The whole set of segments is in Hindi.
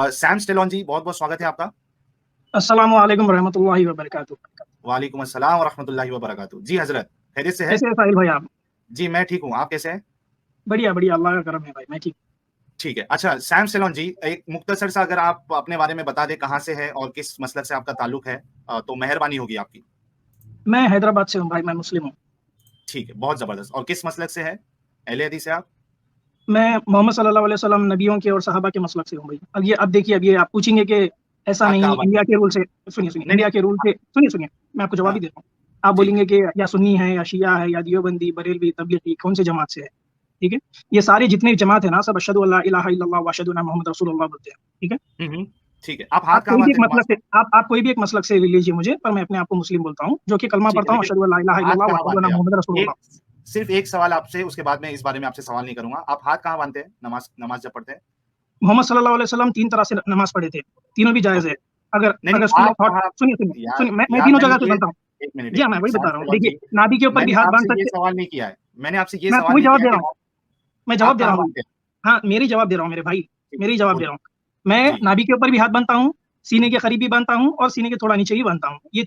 सैम स्टेलॉन जी, बहुत-बहुत स्वागत है आपका। अस्सलामु अलैकुम रहमतुल्लाहि व बरकातुहू। वालेकुम अस्सलाम व रहमतुल्लाहि व बरकातुहू। जी हज़रत, खैरियत से है? कैसे हैं साहिल भाई आप? जी, मैं ठीक हूँ, आप कैसे हैं? बढ़िया, बढ़िया अल्लाह का करम है भाई, मैं ठीक। ठीक है। अच्छा, सैम स्टेलॉन जी, एक मुख्तसर सा अगर आप अपने बारे में बता दें कहाँ से हैं और किस मसलक से आपका ताल्लुक है तो मेहरबानी होगी आपकी। मैं हैदराबाद से हूँ भाई, मैं मुस्लिम हूँ। ठीक है, बहुत ज़बरदस्त। और किस मसलक से हैं? अहले हदीस हैं आप? मैं मोहम्मद सल्लल्लाहु अलैहि वसल्लम नबियों के और सहाबा के मसलक से हूँ भाई। अब देखिए, अब ये आप पूछेंगे कि ऐसा आप नहीं कहाँ मानते इंडिया हैं? के रूल से। सुनिए, नहीं, इंडिया नहीं। के रूल से सुनिए, मैं आपको जवाब हाँ, ही देता हूँ। आप ठीक है। बोलेंगे कि या सुन्नी है या शिया है या देवबंदी, बरेलवी, तबलीगी, कौन से जमात से है? ठीक है? ये सारे जितने भी जमात है ना, सब अशहदु अल्ला इलाहा इल्लल्लाह व अशहदु अन्ना मुहम्मद रसूलुल्लाह बोलते हैं। ठीक है? हुँ, हुँ। ठीक है। आप हाथ आप कहाँ कोई भी मानते एक हैं नमाज़ मसलक से आप कोई भी एक मसलक से ले लीजिए मुझे, पर मैं अपने आप को मुस्लिम बोलता हूँ, जो कि कलमा ठीक है, पढ़ता हूँ, लेकिन अशहदु अल्ला इलाहा हाथ इल्लल्लाह व कहाँ अशहदु बाँधते अन्ना हैं आप? मुहम्मद एक रसूलुल्लाह। सिर्फ़ एक सवाल आपसे, उसके बाद मैं इस बारे में आपसे सवाल नहीं करूँगा। आप हाथ कहाँ बाँधते हैं नमाज़ नमाज़ जब पढ़ते हैं? मोहम्मद सल्लल्लाहु अलैहि वसल्लम 3 तरह से नमाज़ पढ़े थे, तीनों भी जायज़ है। ओके। अगर नहीं, नहीं, अगर स्कूल आप ऑफ थॉट कहाँ सुनिए, सुनिए, यार सुनिए, मैं यार तीनों मैंने जगह से ये बनता हूँ। 1 मिनट, जी 1 हाँ, मैं मिनट, वही सैम बता रहा हूँ। सलोन देखिए, जी, नाभि के ऊपर भी मैंने हाथ बाँध आपसे ये सकते। सवाल नहीं किया है। मैंने आपसे ये मैं आपको सवाल वही नहीं जवाब किया दे कि रहा हूँ। आप मैं जवाब दे रहा कहाँ हूँ। बाँधते हैं? हाँ, मेरी जवाब दे रहा हूँ मेरे भाई, ठीक है, मेरी जवाब दे बोलिए। रहा हूँ। मैं जी, नाभि के ऊपर भी हाथ बाँधता हूँ, सीने के करीब भी बाँधता हूँ और सीने के थोड़ा नीचे भी बाँधता हूँ। जी।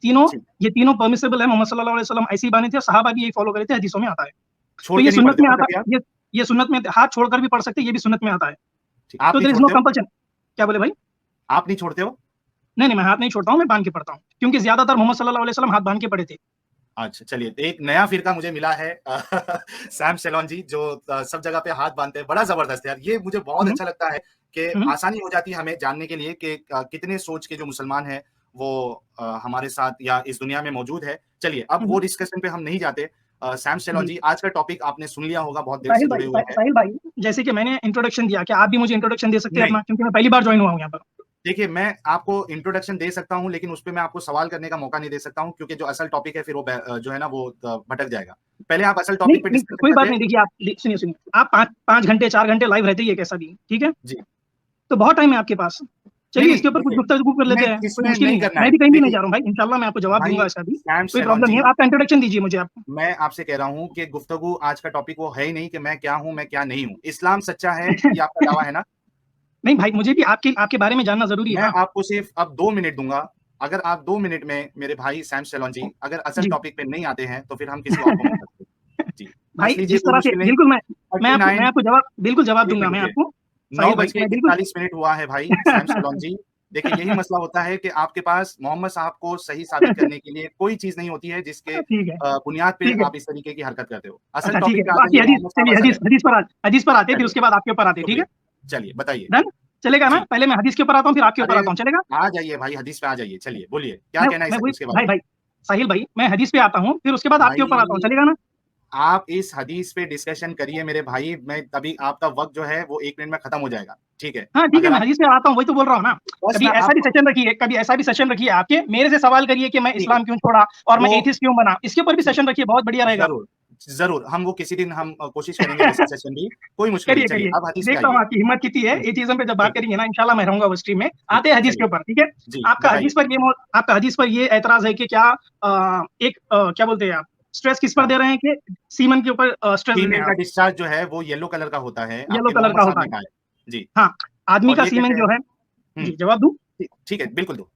ये तीनों परमिसिबल है। मोहम्मद सल्लल्लाहु अलैहि वसल्लम ऐसे ही बाँधे थे, सहाबा भी यही फॉलो करे थे, हदीसों में आता है। छोड़ तो के ये नहीं सुन्नत पढ़ते में हो ना आता कभी आप? है, ये सुन्नत में हाथ छोड़कर भी पढ़ सकते हैं, ये भी सुन्नत में आता है। ठीक, आप तो नहीं देयर इज़ नो छोड़ते हो? कंपल्शन। क्या बोले भाई? आप नहीं छोड़ते हो? नहीं, नहीं, मैं हाथ नहीं छोड़ता हूँ, मैं बाँध के पढ़ता हूँ। क्योंकि ज़्यादातर मोहम्मद सल्लल्लाहु अलैहि वसल्लम हाथ बाँध के पढ़े थे। अच्छा, चलिए एक नया फ़िरका मुझे मिला है सैम सेलोन जी जो सब जगह पे हाथ बाँधते हैं, बड़ा ज़बरदस्त है यार। ये मुझे बहुत हुँ, अच्छा लगता है कि हुँ, आसानी हो जाती है हमें जानने के लिए कि कितने सोच के जो मुसलमान हैं, वो हमारे साथ या इस दुनिया में मौजूद है। चलिए, अब वो हुँ। डिस्कशन पे हम नहीं जाते। सैम सेलोन जी। जी, आज का टॉपिक आपने सुन लिया होगा, बहुत देर से जुड़े हुए हैं। साहिल भाई, जैसे कि मैंने इंट्रोडक्शन दिया, क्या आप भी मुझे इंट्रोडक्शन दे सकते हैं नहीं। अपना? क्योंकि मैं पहली बार जॉइन हुआ हूँ यहाँ पर। देखिए, मैं आपको इंट्रोडक्शन दे सकता हूँ, लेकिन उसपे मैं आपको सवाल करने का मौका नहीं दे सकता हूँ, क्योंकि जो असल टॉपिक है फिर वो जो है ना वो भटक जाएगा। पहले आप असल नहीं, टॉपिक पे नहीं, डिस्कशन कोई कर बात लें। नहीं। देखिए, सुनिए, आप 5 घंटे, 4 घंटे लाइव रहते ही है कैसा भी, ठीक है? जी। तो बहुत टाइम है आपके पास। नहीं, चलिए नहीं, इसके ऊपर कुछ देखिए, गुफ्तगू कर लेते हैं, कोई इसमें मुश्किल नहीं नहीं है। करना मैं है। भी कहीं भी नहीं देखिए, जा रहा हूँ भाई, इंशाल्लाह मैं आपको जवाब भाई दूँगा इसका भी, सैम कोई सेलोन प्रॉब्लम नहीं जी, है। आपका इंट्रोडक्शन दीजिए मुझे आप। मैं आपसे कह रहा हूँ कि गुफ्तगू आज का टॉपिक वो है ही नहीं कि मैं क्या हूँ, मैं क्या नहीं हूँ। इस्लाम सच्चा है, ये आपका दावा है ना? नहीं भाई, मुझे भी आपके आपके बारे में जानना ज़रूरी है मैं ना। आपको सिर्फ़ अब 2 मिनट दूँगा। अगर आप 2 मिनट में मेरे भाई सैम सेलोन जी, अगर असल जी। टॉपिक पे नहीं आते हैं, तो फिर हम किसी और को मौका देंगे। जी, भाई हँस लीजिए, जिस कोई तरह से मुश्किल नहीं। बिल्कुल मैं 39 आपको जवाब बिल्कुल जवाब 1 दूँगा मिनट मैं रुकिए। आपको। 9 साहिल भाई, बज के मैं बिल्कुल 41 मिनट हुआ है भाई सैम सेलोन जी। देखिए, यही मसला होता है कि आपके पास मोहम्मद साहब को सही साबित करने के लिए कोई चीज़ नहीं होती है जिसके ठीक है, बुनियाद पे ठीक है। आप इस तरीके की हरकत करते हो। असल अच्छा ठीक टॉपिक है, पे आ बाकी जाइए, हदीस मोहम्मद साहब चलिए, असल है। हदीस पर आते हैं, फिर चलिए, उसके बाद आपके ऊपर आते हैं, ठीक शुक्रिया। है? चलिए, बताइए। डन? चलेगा ना? जी। पहले मैं हदीस के ऊपर आता हूँ, फिर आपके ऊपर अरे! आता हूँ, चलेगा? आ जाइए भाई, हदीस पे आ जाइए। चलिए, बोलिए, क्या कहना है इस मैं वही हदीस के बारे में? भाई, साहिल भाई, मैं हदीस पे आता हूँ, फिर उसके बाद आपके ऊपर आता हूँ, भाई, चलेगा ना? आप इस हदीस पे डिस्कशन करिए मेरे भाई, मैं अभी आपका वक़्त जो है वो 1 मिनट में खत्म हो जाएगा, ठीक है? हाँ, ठीक है, अगर मैं आप हदीस पे आता हूँ, वही तो बोल रहा हूँ ना। बस मैं कभी ऐसा भी सेशन रखिए आपके, मेरे से सवाल करिए कि मैं ठीक है, इस्लाम क्यों छोड़ा और मैं वो एथिस्ट क्यों बना? इसके ऊपर भी ठीक सेशन रखिए, बहुत बढ़िया है, रहेगा। ज़रूर, ज़रूर, हम वो किसी दिन हम कोशिश करेंगे वैसा सेशन भी, कोई मुश्किल नहीं। करिए, चलिए, करिए। अब हदीस पे देखता हूँ आइए। आपकी हिम्मत कितनी है। जी, एथिज़्म पे जब बात ठीक है, करेंगे ना, इंशाल्लाह मैं रहूँगा उस स्ट्रीम में। ठीक आते है, हैं हदीस के चलिए। ऊपर, ठीक है? जी, बताइए। आपका हदीस पर ये एतराज़ है कि क्या क्या बोलते हैं आप, स्ट्रेस किस पर हाँ, दे रहे हैं कि सीमन के ऊपर स्ट्रेस दे रहे सीमेन हैं का आप? डिस्चार्ज जो है वो येलो कलर का होता है, येलो आपके कलर मोहम्मद का साहब होता ने है। कहा है। जी, हाँ, आदमी और का ये सीमेन कहते हैं जो है। हुँ, जी, जवाब दूँ? ठीक है, बिल्कुल दो।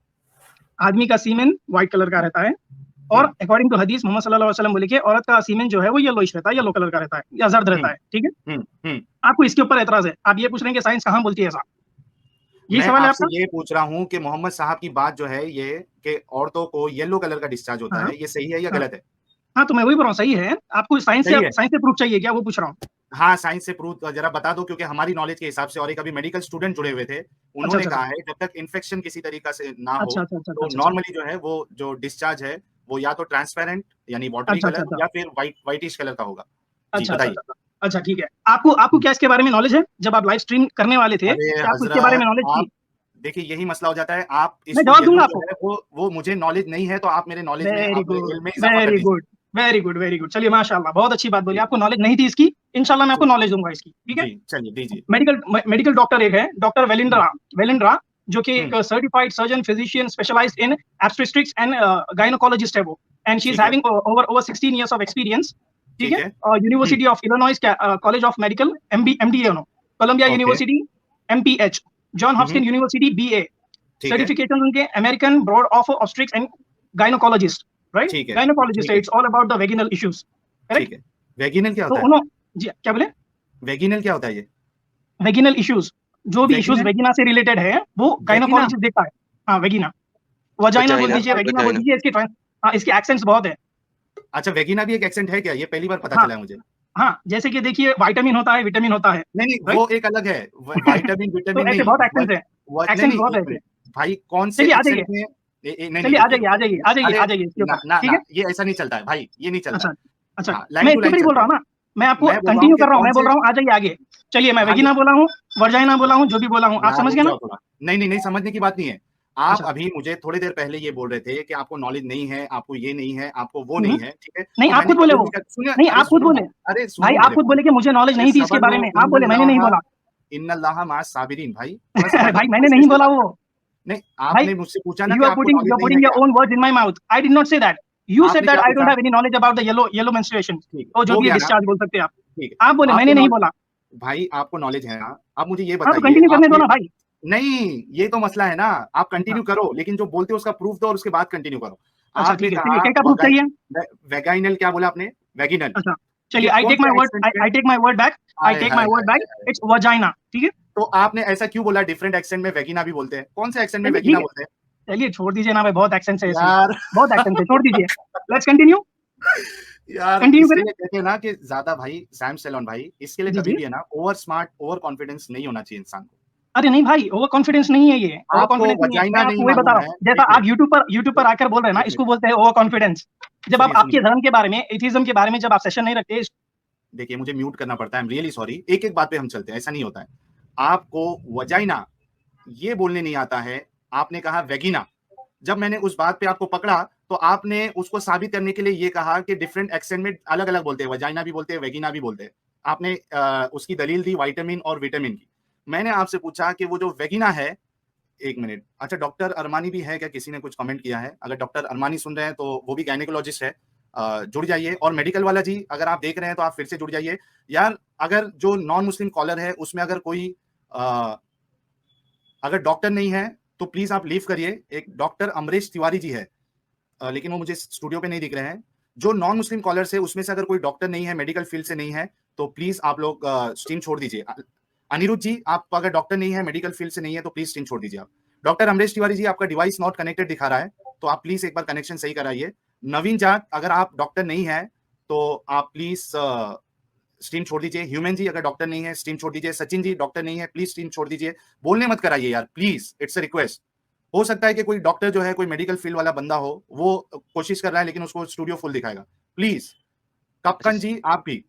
आदमी का सीमेन व्हाइट कलर का रहता है हुँ, और अकॉर्डिंग टू हदीस मोहम्मद सल्लल्लाहु अलैहि वसल्लम बोले कि औरत का सीमेन जो है वो येलोइश रहता है, येलो कलर का रहता है या ज़र्द हुँ, रहता है, ठीक है? हुँ, हुँ। आपको इसके ऊपर एतराज़ है। आप ये पूछ रहे हैं कि साइंस कहाँ बोलती है ऐसा? यही मैं सवाल है आपसे आपका? ये पूछ रहा हूँ कि मोहम्मद साहब की बात जो है ये कि औरतों को येलो कलर का डिस्चार्ज होता हाँ, है, ये सही है या हाँ। गलत है? हाँ, तो मैं वही बोल रहा हूँ, सही है। आपको सही है? साइंस से प्रूफ चाहिए क्या, वो पूछ रहा हूँ? हाँ, साइंस से प्रूव ज़रा बता दो क्योंकि हमारी नॉलेज के हिसाब से और एक अभी मेडिकल स्टूडेंट जुड़े हुए थे, अच्छा, उन्होंने अच्छा, अच्छा। कहा है जब तक इन्फेक्शन किसी तरीक़ा से ना हो, अच्छा, अच्छा, अच्छा, तो अच्छा, अच्छा। नॉर्मली जो है वो जो डिस्चार्ज है, वो या तो ट्रांसपेरेंट यानी वाटरी अच्छा, अच्छा, कलर अच्छा। या फिर व्हाइटिश कलर का होगा। जी, अच्छा, अच्छा, बताइए। अच्छा, अच्छा। अच्छा, ठीक है। आपको आपको हुँ। क्या इसके बारे में नॉलेज है? जब आप लाइव स्ट्रीम करने वाले थे, अरे क्या आपको इसके बारे हज़रत में नॉलेज आप थी? देखिए यही मसला हो जाता है, आप मैं इसको जवाब दूँगा येलो जो आपको। है वो मुझे नॉलेज नहीं है, तो आप मेरे नॉलेज में वेरी आप गुड, इल्म में इज़ाफ़ा कर वेरी दीजिए। Good, very good, very good. चलिए माशाअल्लाह, बहुत अच्छी बात बोली। जी, आपको नॉलेज नहीं थी इसकी, इंशाल्लाह मैं जी, आपको नॉलेज दूँगा इसकी, ठीक है? जी, चलिए दीजिए। मेडिकल डॉक्टर एक है, डॉक्टर हुँ, वेलिंड्रा, जो कि हुँ, एक certified surgeon physician specialised in obstetrics and gynaecologist है वो। एंड शी इज़ ठीक है, having over 16 years of experience, ठीक ठीक है? है। हुँ, university of Illinois college of medical MD MDA Columbia okay, university, MPH. John Hopkin university BA, ठीक है, सर्टिफिकेशन उनके American board of obstetrics and gynaecologist, right, ठीक है, गायनोकोलॉजिस्ट ठीक है, है, it's all about the vaginal issues, ठीक करेक्ट। है। वेगिनल क्या तो होता है? उन्होंने, जी क्या बोले, वेगिनल क्या होता है ये? वेगिनल इश्यूज, जो भी इश्यूज वेगिनल वेगिना से रिलेटेड है वो वेगिना? गायनोकोलॉजिस्ट देखता है। हाँ वेगिना, वजाइना बोल वजाइना, दीजिए, वेगिना बोल वजाइना। दीजिए, इसकी हाँ इसके एक्सेंट्स बहुत है। अच्छा, वेगिना भी एक एक्सेंट है क्या? ये पहली बार पता हाँ चला है मुझे। हाँ, जैसे कि देखिए विटामिन होता है, विटामिन होता है, नहीं, नहीं, राइट। वो एक अलग है। विटामिन, तो विटामिन ऐसे नहीं। बहुत एक्सेंट्स है, नहीं, एक्सेंट्स नहीं, बहुत है एक ऐसे। मिनट। भाई कौन से चलिए आ एक्सेंट जाइए, में? नहीं, नहीं, चलिए आ देखिए। जाइए, आ जाइए, आ जाइए, अरे आ जाइए इसके ना, ऊपर, ना, ठीक ना, है। ये ऐसा नहीं चलता है भाई, ये नहीं चलता अच्छा है। अच्छा, हाँ, लाइन मैं टू इसके लाइन ऊपर ही बोल चलते रहा हैं। हूँ ना, मैं आपको मैं बोल रहा हूँ कंटिन्यू कि कर रहा हूँ, कौन मैं बोल से। रहा हूँ आ जाइए आगे। चलिए, मैं आगे। वेगिना बोला हूँ, वर्जाइना बोला हूँ, जो भी बोला हूँ, आप यार समझ रुक गए ना। जाओ थोड़ा। नहीं, नहीं, नहीं, समझने की बात नहीं है। आप अच्छा, अभी मुझे थोड़ी देर पहले ये बोल रहे थे कि आपको नॉलेज नहीं है, आपको ये नहीं है, आपको वो हम्म, नहीं है, ठीक है? नहीं तो आप मैंने खुद बोले कभी वो, भी सुनिए, नहीं अरे आप खुद सुनो बोले, ना, अरे भाई सुनो आप मेरे खुद बात। बोले कि मुझे नॉलेज अरे नहीं थी इसके सबर बारे लो, में, आप बोले मैंने नहीं बोला। इन्नल्लाह माअ साबिरीन भाई, थोड़ा सबर अरे लो, भाई मैंने आहिस्ते नहीं आहिस्ते बोला बात वो, करो। नहीं, भाई आपने मुझसे पूछा ना you कि are आपको putting नॉलेज you're नहीं है putting your क्या? own words in my mouth. I did not say that. You said आपने that क्या I don't पूछा? have any knowledge about the yellow menstruation. ठीक तो है, जो हो भी है गया ना? डिस्चार्ज बोल सकते हैं आप। ठीक है। आप बोले मैंने आपको नहीं नॉल बोला। भाई आपको नॉलेज है ना? आप मुझे ये हाँ तो बताइए, कंटिन्यू करने दो आपने। ना भाई। नहीं, ये तो मसला है ना। आप अच्छा कंटिन्यू करो, लेकिन जो बोलते हो उसका प्रूफ दो और उसके बाद कंटिन्यू करो। अच्छा आपने ठीक है, चलिए कहा क्या क्या प्रूफ चाहिए। वेगाइनल क्या बोला आपने? वेगिनल। अच्छा ये चलिए, आई कौन टेक माई से वर्ड, एक्सेंट में? I take my word back, I हाय, टेक हाय, माई वर्ड हाय, बैक, हाय, हाय। इट्स वजाइना, ठीक है। तो आपने ऐसा क्यों बोला डिफरेंट एक्सेंट में वेगिना भी बोलते हैं? कौन से एक्सेंट में चलिए वेगिना ठीक है, बोलते हैं? चलिए छोड़ दीजिए ना भाई, बहुत एक्सेंट्स है इसमें, यार बहुत एक्सेंट्स है, छोड़ दीजिए। लेट्स कंटिन्यू, यार कंटिन्यू इसके करें। लिए कहते हैं ना कि ज्यादा भाई सैम सेलोन भाई, इसके लिए जी कभी जी, भी है ना ओवर स्मार्ट, ओवर कॉन्फिडेंस नहीं होना चाहिए इंसान को। अरे नहीं भाई, ओवर कॉन्फिडेंस नहीं है ये, ओवर आपको कॉन्फिडेंस नहीं है, मैं वजाइना नहीं आपको वही बता मालूम रहा है। हूँ, जैसा एक आप मिनट, यूट्यूब पर आकर बोल रहे हैं ना, एक इसको मिनट, बोलते हैं ओवर कॉन्फिडेंस। जब आप सुनिए, आपके सुनिए। धर्म के बारे में, एथिज्म के बारे में जब आप सेशन नहीं रखते। देखिए मुझे म्यूट करना पड़ता है, आई एम रियली सॉरी। एक-एक बात पे हम चलते हैं, ऐसा नहीं होता है। आपको वजाइना ये बोलने नहीं आता है, आपने कहा वेगिना। जब मैंने उस बात पे आपको पकड़ा, तो आपने उसको साबित करने के लिए ये कहा कि डिफरेंट एक्सेंट में अलग-अलग बोलते हैं, वजाइना भी बोलते हैं, वेगिना भी बोलते हैं। आपने उसकी दलील दी विटामिन और विटामिन की। मैंने आपसे पूछा कि वो जो वेगिना है। 1 मिनट, अच्छा डॉक्टर अरमानी भी है क्या? किसी ने कुछ कमेंट किया है। अगर डॉक्टर अरमानी सुन रहे हैं तो वो भी गायनेकोलॉजिस्ट है। जुड़ जाइए। और मेडिकल वाला जी अगर आप देख रहे हैं तो आप फिर से जुड़ जाइए। यार अगर जो नॉन मुस्लिम कॉलर है उसमें अगर कोई अ, अगर डॉक्टर नहीं है तो प्लीज आप लीव करिए। एक डॉक्टर अमरीश तिवारी जी है, लेकिन वो मुझे स्टूडियो पे नहीं दिख रहे हैं। जो नॉन मुस्लिम कॉलर्स है उसमें से अगर कोई डॉक्टर नहीं है, मेडिकल फील्ड से नहीं है, तो प्लीज आप लोग स्ट्रीम छोड़ दीजिए। अनिरुद्ध जी, आप अगर डॉक्टर नहीं है, मेडिकल फील्ड से नहीं है, तो प्लीज स्ट्रीम छोड़ दीजिए आप। डॉक्टर अमरीश तिवारी जी, आपका डिवाइस नॉट कनेक्टेड दिखा रहा है, तो आप प्लीज एक बार कनेक्शन सही कराइए। नवीन जाट, अगर आप डॉक्टर नहीं है तो आप प्लीज स्ट्रीम छोड़ दीजिए। ह्यूमन जी, अगर डॉक्टर नहीं है स्ट्रीम छोड़ दीजिए। सचिन जी, डॉक्टर नहीं है, प्लीज स्ट्रीम छोड़ दीजिए। बोलने मत कराइए यार, प्लीज, इट्स अ रिक्वेस्ट। हो सकता है कि कोई डॉक्टर जो है, कोई मेडिकल फील्ड वाला बंदा हो, वो कोशिश कर रहा है लेकिन उसको स्टूडियो फुल दिखाएगा। प्लीज। अच्छा कप्कन जी, आप भी।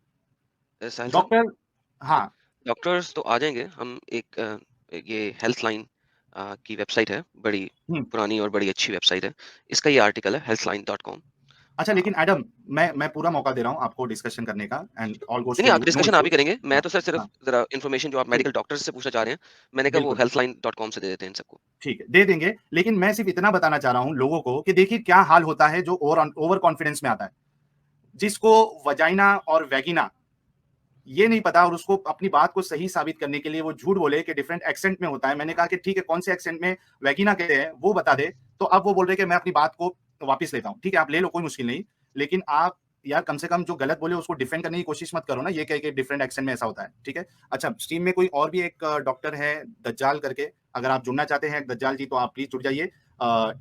साहिल साहब, डॉक्टर। हाँ। डॉक्टर्स तो आ जाएंगे। हम ये हेल्थ लाइन की वेबसाइट है, बड़ी हम्म। पुरानी और बड़ी अच्छी वेबसाइट है। इसका ये आर्टिकल है healthline.com। अच्छा लेकिन एडम, मैं पूरा मौका दे रहा हूँ आपको डिस्कशन करने का, एंड ऑल गोस नहीं टू नहीं, आप यू, नो डिस्कशन आप ही इश्यूज। करेंगे, मैं हाँ, तो सर सिर्फ हाँ, जरा इन्फॉर्मेशन जो आप ठीक है, मेडिकल डॉक्टर्स से पूछना चाह रहे हैं, मैंने कहा वो बिल्कुल। healthline.com से दे देते हैं इन सबको। ठीक है, दे देंगे, लेकिन मैं सिर्फ इतना बताना चाह रहा हूँ लोगों को कि देखिए क्या हाल होता है जो ओवर कॉन्फिडेंस में आता है, जिसको वजाइना और वेगिना ये नहीं पता, और उसको अपनी बात को सही साबित करने के लिए वो झूठ बोले कि डिफरेंट एक्सेंट में होता है। मैंने कहा कि ठीक है, कौन से एक्सेंट में वेगिना कहते हैं वो बता दे। तो अब वो बोल रहे कि मैं अपनी बात को वापस लेता हूँ। ठीक है, आप ले लो, कोई मुश्किल नहीं, लेकिन आप यार कम से कम जो गलत बोले उसको डिफेंड करने की कोशिश मत करो ना, ये कह के डिफरेंट एक्सेंट में ऐसा होता है। ठीक है। अच्छा, स्ट्रीम में कोई और भी एक डॉक्टर है दज्जाल करके, अगर आप जुड़ना चाहते हैं दज्जाल जी तो आप प्लीज जुड़ जाइए।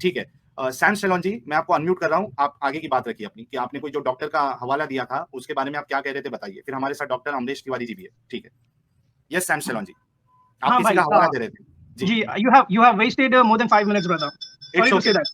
ठीक है। सैम शेलॉन जी, मैं आपको अनम्यूट कर रहा हूँ, आप आगे की बात रखिए अपनी, कि आपने कोई जो डॉक्टर का हवाला दिया था उसके बारे में आप क्या कह रहे थे बताइए। फिर हमारे साथ डॉक्टर अमरीश तिवारी जी भी है। ठीक है। यस सैम शेलॉन जी, आप हाँ किसी भाई, का हवाला दे रहे थे जी। जी, you have wasted more than 5 minutes brother, sorry it's to okay, say that.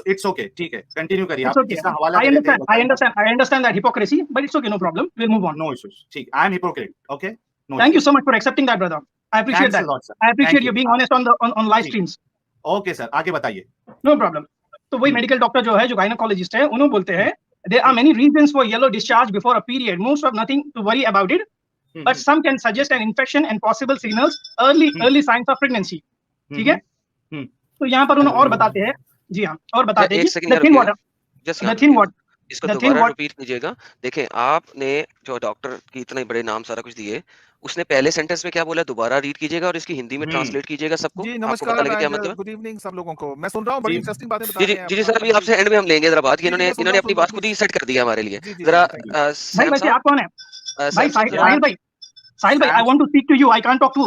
It's okay, ठीक है, कंटिन्यू करिए। It's आप okay, जिसका हवाला I दे रहे थे understand, I बताइए। understand, I understand that hypocrisy, but it's okay, no problem, we'll move on. No issues, ठीक, I am hypocrite, okay, no Thank you issues. so much for accepting that brother, I appreciate thanks a that. Lot sir, I appreciate thank you you. being honest on live जी, streams. ओके सर, आगे बताइए। No problem. तो वही हम्म, मेडिकल डॉक्टर जो है, जो गायनोकोलॉजिस्ट है, उन्होंने बोलते हम्म, हैं there are hmm, many reasons for yellow discharge before a period, most of nothing to worry about it, but hmm, some can suggest an infection and possible signals, early hmm, early signs of pregnancy. ठीक है। हम्म, हम्म, तो यहाँ पर उन्हें और बताते हैं, जी हाँ, और बताते हैं एक कि सेकंड the यार thin रुकिएगा, water, जस्ट यहाँ the पे thin रुकिएगा, water, इसको the thin दोबारा water, रिपीट कीजिएगा। देखें, आपने जो डॉक्टर की इतने बड़े नाम सारा कुछ दिए, उसने पहले सेंटेंस में क्या बोला, दोबारा रीड कीजिएगा और इसकी हिंदी में ट्रांसलेट कीजिएगा सबको। जी आपको नमस्कार पता लगे क्या एंड मतलब है। गुड इवनिंग सब लोगों को। मैं सुन रहा हूँ, बड़ी जी इंटरेस्टिंग बातें बता जी रहे जी हैं जी जी आप। सर, अभी आपसे एंड में हम लेंगे जरा बात कि जी, जी, मैं सुन इन्होंने रहा हूँ, अपनी बात खुद ही सेट कर दिया हमारे लिए। जी, जी, जरा जी, भाई सैम वैसे साहब, आप कौन है? भाई सैम साहब जरा, साहिल भाई, I want to speak to you. I can't talk to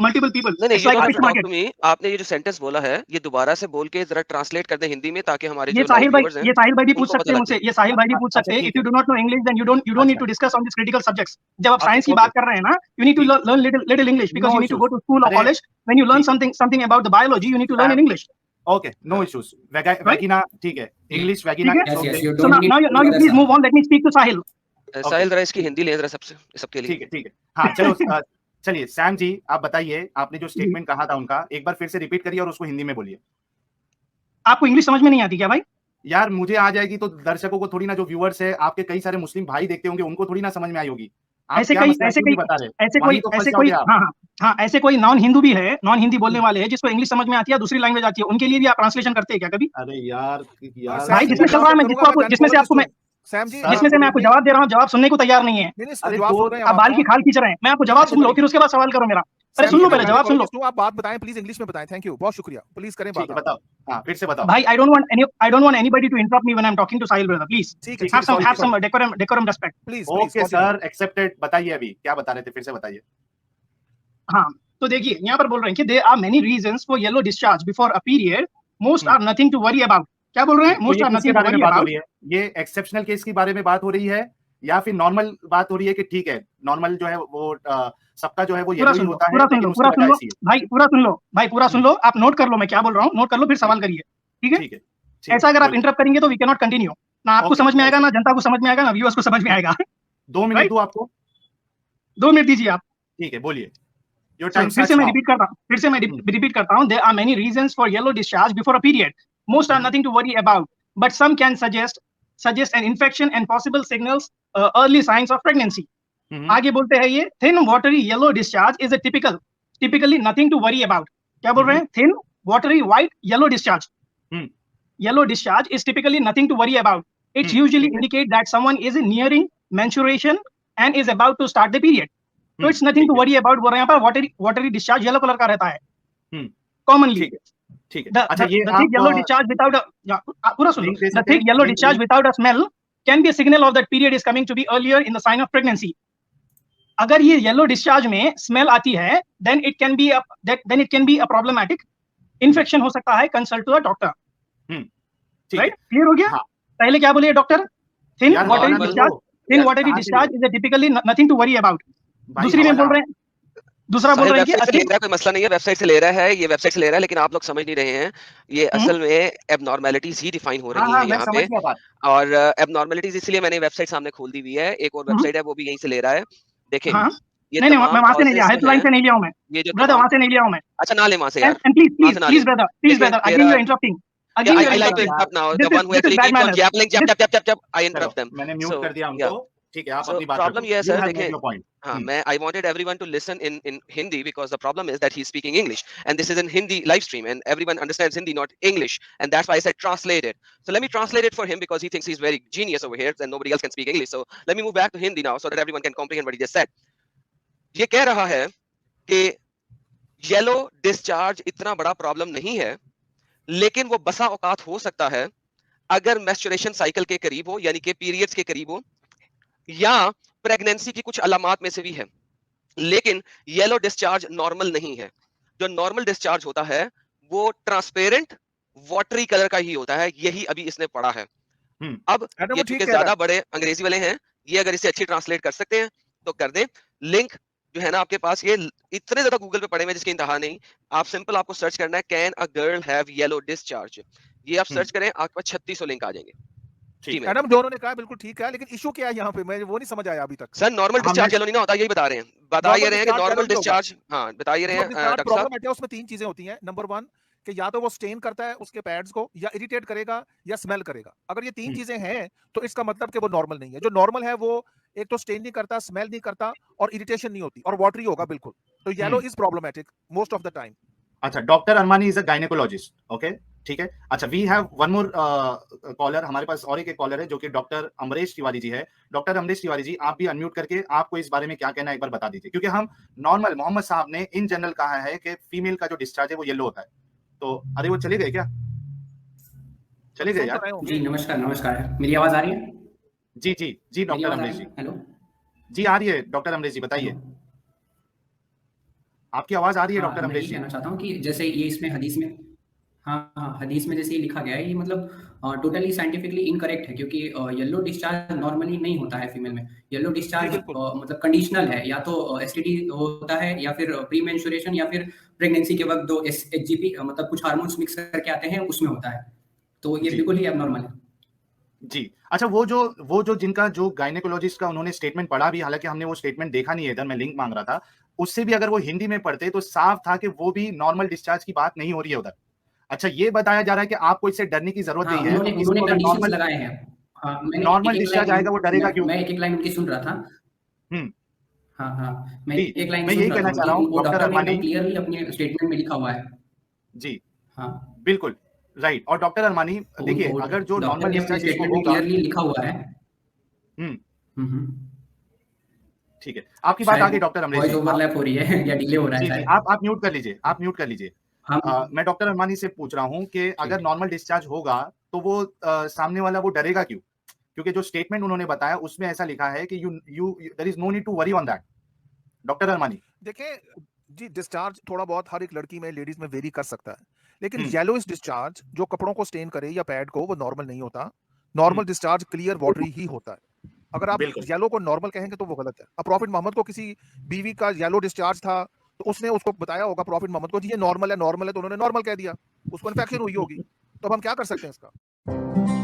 multiple people. नहीं नहीं, It's you like don't a have fish to talk market. To me. आपने ये जो सेंटेंस बोला है ये दोबारा से बोल के जरा ट्रांसलेट कर दें हिंदी में, ताकि हमारे ये जो लाइव व्यूअर्स हैं ये साहिल भाई भी पूछ उनको सकते पता हैं लग मुझसे, जाए। ये साहिल भाई भी पूछ अच्छा सकते हैं। ठीक इफ यू है, do not know English then you don't need अच्छा to discuss on this critical subjects. जब आप अच्छा साइंस की ओके बात कर रहे हैं ना, you need to ठीक, learn little English because no you need to issues. go to school or अरे college. When you learn ठीक है, something about the biology, you need to learn in English, okay no issues. right? Vagina ठीक है, इंग्लिश वैगिना ठीक है? It's Yes, yes, okay. you So don't need to now you bother, please sir. move on. Let me speak to Sahil. Okay Sahil जरा इसकी हिंदी लें जरा सबके लिए। ठीक है। हाँ चलो चलिए सैम जी आप बताइए, आपने जो जी, स्टेटमेंट कहा था उनका एक बार फिर से रिपीट करिए और उसको हिंदी में बोलिए। आपको इंग्लिश समझ में नहीं आती क्या भाई? यार मुझे आ जाएगी तो दर्शकों को थोड़ी ना, जो व्यूअर्स है आपके कई सारे मुस्लिम भाई देखते होंगे उनको थोड़ी ना समझ में आई होगी। आप क्या मसला है क्यों नहीं बता रहे? वहीं तो फंस जाओगे आप। हाँ ऐसे कोई नॉन हिंदू भी है, नॉन हिंदी बोलने वाले हैं जिसको इंग्लिश समझ में आती है, दूसरी लैंग्वेज आती है, उनके लिए भी आप ट्रांसलेशन करते हैं क्या कभी? अरे यार भाई जिसमें चल रहा है, मैं जिसमें से आपको मैं सैम जी, जिसमें से मैं आपको जवाब दे रहा हूँ, जवाब सुनने को तैयार नहीं है। अरे जवाब सुन रहे हैं आप बाल की खाल खींच रहे हैं। मैं आपको जवाब सुन लो, फिर उसके बाद सवाल करो मेरा। अरे सुन लो, पहले जवाब सुन लो। आप बात बताएं प्लीज, इंग्लिश में बताएं। थैंक यू, बहुत शुक्रिया। प्लीज करें बात। बताओ, हाँ फिर से बताओ भाई I don't want anybody to interrupt me when I'm talking to Sahil brother. Please have some decorum respect. Please okay sir accepted. बताइए अभी क्या बता रहे थे, फिर से बताइए। हाँ तो देखिए यहाँ पर बोल रहे हैं कि there are many reasons for yellow discharge before a period. Most are nothing to worry about. क्या बोल रहे हैं? Most are nothing to worry about. ये एक्सेप्शनल केस के बारे में बात हो रही है या फिर नॉर्मल बात हो रही है कि ठीक है नॉर्मल जो है वो सबका जो है वो येलो ही होता है? पूरा सुन लो, आप नोट कर लो मैं क्या बोल रहा हूँ, नोट कर लो फिर सवाल करिए, ठीक है? ऐसा अगर आप इंटरप्ट करेंगे तो वी कैन नॉट कंटिन्यू। ना आपको समझ में आएगा, ना जनता को समझ में आएगा, ना व्यूअर्स को समझ में आएगा। 2 मिनट दूं आपको? 2 मिनट दीजिए आप। ठीक है बोलिए। फिर से मैं रिपीट करता हूँ। There are many reasons for yellow discharge before a period. Most are nothing to worry about, but some can suggest an infection and possible signals, early signs of pregnancy. आगे बोलते हैं ये thin watery yellow discharge is a typically nothing to worry about. क्या बोल रहे हैं? Thin watery white yellow discharge. Yellow discharge is typically nothing to worry about. It's usually indicate that someone is nearing menstruation and is about to start the period. So it's nothing to worry about. बोल रहे हैं यहाँ पर watery discharge yellow कलर का रहता है commonly. ठीक है। अच्छा ये the thick yellow discharge without a पूरा सुनो, the thick yellow discharge without a smell can be a signal of that period is coming to be earlier in the sign of pregnancy. अगर ये yellow discharge में smell आती है then it can be a problematic infection हो सकता है, consult to a doctor. Right? Clear हो गया? पहले क्या बोलिए doctor? Thin watery discharge is a typically nothing to worry about. दूसरी में बोल रहे हैं, दूसरा बोल रहे हैं कि कोई मसला नहीं है, वेबसाइट से ले रहा है, ये वेबसाइट से ले रहा है, लेकिन आप लोग समझ नहीं रहे हैं ये असल में एबनॉर्मलिटीज ही डिफाइन हो रही है यहाँ पे। और एबनॉर्मलिटीज इसलिए मैंने वेबसाइट सामने खोल दी हुई है, एक और वेबसाइट है वो भी यहीं से ले रहा है। देखें नहीं मैं वहां से नहीं लिया, हेल्पलाइन से नहीं लिया हूं मैं, ये जो ब्रदर वहां से नहीं लिया हूं मैं। अच्छा ना ले वहां से यार, please brother again you are interrupting. I like to interrupt now. The one who actually keeps on jabbling, jab, I interrupt them. मैंने म्यूट कर दिया उनको। ठीक है, आप अपनी बात प्रॉब्लम ये है सर, देखें, हाँ मैं I wanted everyone to listen in Hindi because the problem is that he's speaking English and this is in Hindi live stream and everyone understands Hindi, not English, and that's why I said translate it. So let me translate it for him because he thinks he's very genius over here and nobody else can speak English. So let me move back to Hindi now so that everyone can comprehend what he just said. ये कह रहा है कि येलो डिस्चार्ज इतना बड़ा प्रॉब्लम नहीं है, लेकिन वो बसा औकात हो सकता है अगर मेंस्ट्रुएशन साइकिल के करीब हो, यानी कि पीरियड्स के करीब हो, या प्रेगनेंसी की कुछ अलामात में से भी है। लेकिन येलो डिस्चार्ज नॉर्मल नहीं है। जो नॉर्मल डिस्चार्ज होता है वो ट्रांसपेरेंट वाटरी कलर का ही होता है, यही अभी इसने पढ़ा है। अब ये चूंकि ज्यादा बड़े अंग्रेजी वाले हैं, ये अगर इसे अच्छी ट्रांसलेट कर सकते हैं तो कर दें। लिंक जो है ना आपके पास, ये इतने ज्यादा गूगल पे पड़े हुए जिसकी इंतहा नहीं। आप सिंपल आपको सर्च करना है can a girl have yellow discharge, ये आप सर्च करें, आपके पास 3600 लिंक आ जाएंगे। मैडम जो उन्होंने कहा बिल्कुल ठीक है, लेकिन इशू क्या है यहाँ पे, मैं वो नहीं समझ आया अभी तक। सर नॉर्मल डिस्चार्ज येलो नहीं ना होता, यही बता रहे हैं, बता ये रहे हैं कि नॉर्मल डिस्चार्ज, हाँ बता ये रहे हैं डॉक्टर साहब। उसमें 3 चीजें होती हैं। नंबर 1 कि या तो वो स्टेन करता है उसके पैड्स को, या इरिटेट करेगा, या स्मेल करेगा। अगर ये 3 चीजें हैं तो इसका मतलब कि वो नॉर्मल नहीं है। जो नॉर्मल है वो एक तो स्टेन नहीं करता, स्मेल नहीं करता, और इरिटेशन नहीं होती, और वाटरी होगा बिल्कुल। तो yellow is problematic most of the time. अच्छा, doctor Armani is a gynaecologist, okay, ठीक है। अच्छा, we have one more caller, हमारे पास और एक कॉलर है जो कि डॉक्टर अमरेश तिवारी जी है। डॉक्टर अमरेश तिवारी जी, आप भी अनम्यूट करके आपको इस बारे में क्या कहना है एक बार बता दीजिए, क्योंकि हम नॉर्मल मोहम्मद साहब ने इन जनरल कहा है कि फीमेल का जो डिस्चार्ज है वो येलो होता है। तो अरे वो चले गए क्या? चले गए सुन तो यार? रहे होंगे। जी नमस्कार, नमस्कार। मेरी आवाज़ आ रही है? जी, जी, जी मेरी डॉक्टर आवाज़ आ अमरेश रही जी। है? हेलो? जी आ रही है डॉक्टर अमरेश जी, हेलो? बताइए। आपकी आवाज़ आ रही है हाँ, डॉक्टर मैं अमरेश ये जी। कहना चाहता हूँ कि जैसे ये इसमें हदीस में हाँ, हाँ, हदीस में जैसे ये लिखा गया है, ये मतलब टोटली साइंटिफिकली इनकरेक्ट है, क्योंकि येलो डिस्चार्ज नॉर्मली नहीं होता है फीमेल में। येलो जी डिस्चार्ज बिल्कुल। मतलब कंडीशनल है, या तो एसटीडी होता है, या फिर प्री मेंस्ट्रुएशन, या फिर प्रेगनेंसी के वक़्त 2 एसजीपी मतलब कुछ हार्मोन्स मिक्स करके आते हैं, उसमें होता है। तो ये जी। बिल्कुल ही एब्नॉर्मल है। जी। अच्छा, वो जो जिनका जो गायनेकोलॉजिस्ट का उन्होंने स्टेटमेंट पढ़ा भी, हालाँकि हमने वो स्टेटमेंट देखा नहीं है इधर, मैं लिंक माँग रहा था। उससे भी अगर वो हिंदी में पढ़ते तो साफ था कि वो भी नॉर्मल डिस्चार्ज की बात नहीं हो रही है उधर। अच्छा, ये बताया जा रहा है कि आपको इससे डरने की ज़रूरत हाँ, नहीं है, तो किसी उन्होंने को अगर कंडीशंस लगाए हैं। हाँ, मैंने नॉर्मल एक-एक डिस्चार्ज लाइन आएगा वो डरेगा क्यों? मैं एक-एक लाइन उनकी सुन रहा था। हुँ। हाँ, हाँ, मैं जी, एक लाइन मैं सुन यही रहा था कहना चाह उनकी, रहा हूँ वो डॉक्टर डॉक्टर ने एकदम अरमानी। क्लियरली अपने स्टेटमेंट में लिखा हुआ है। जी, हाँ, बिल्कुल, राइट। और डॉक्टर अरमानी तो देखिए, वो अगर जो डॉक्टर नॉर्मल ने अपने डिस्चार्ज जिसको स्टेटमेंट में होगा। क्लियरली लिखा हुआ है। हुँ, हुँ, हुँ। ठीक है। आपकी बात आ शायद गई डॉक्टर अमरेश वॉइस जी। आप ओवरलैप हो रही है या डिले हो रहा है जी, जी, शायद। आप म्यूट कर लीजिए, आप म्यूट कर लीजिए। हाँ, मैं डॉक्टर अरमानी से पूछ रहा हूँ कि अगर ठीक। नॉर्मल डिस्चार्ज होगा, तो वो सामने वाला वो डरेगा क्यों? क्योंकि जो स्टेटमेंट उन्होंने बताया उसमें ऐसा लिखा है कि you you there is no need to worry on that. Doctor Armani. देखिए, जी डिस्चार्ज थोड़ा बहुत हर एक लड़की में, लेडीज में वेरी कर सकता है, लेकिन हुँ, येलोइश डिस्चार्ज जो कपड़ों को स्टेन करे या पैड को, वो नॉर्मल नहीं होता। हुँ, नॉर्मल डिस्चार्ज क्लियर वाटरी ही होता है। अगर आप बिल्कुल। येलो को नॉर्मल कहेंगे तो वो गलत है। अब प्रॉफिट मोहम्मद को किसी बीवी का येलो डिस्चार्ज था, तो उसने उसको बताया होगा प्रॉफिट मोहम्मद को, जी ये नॉर्मल है, नॉर्मल है, तो उन्होंने नॉर्मल कह दिया। उसको इन्फेक्शन हुई होगी। तो अब हम क्या कर सकते हैं इसका?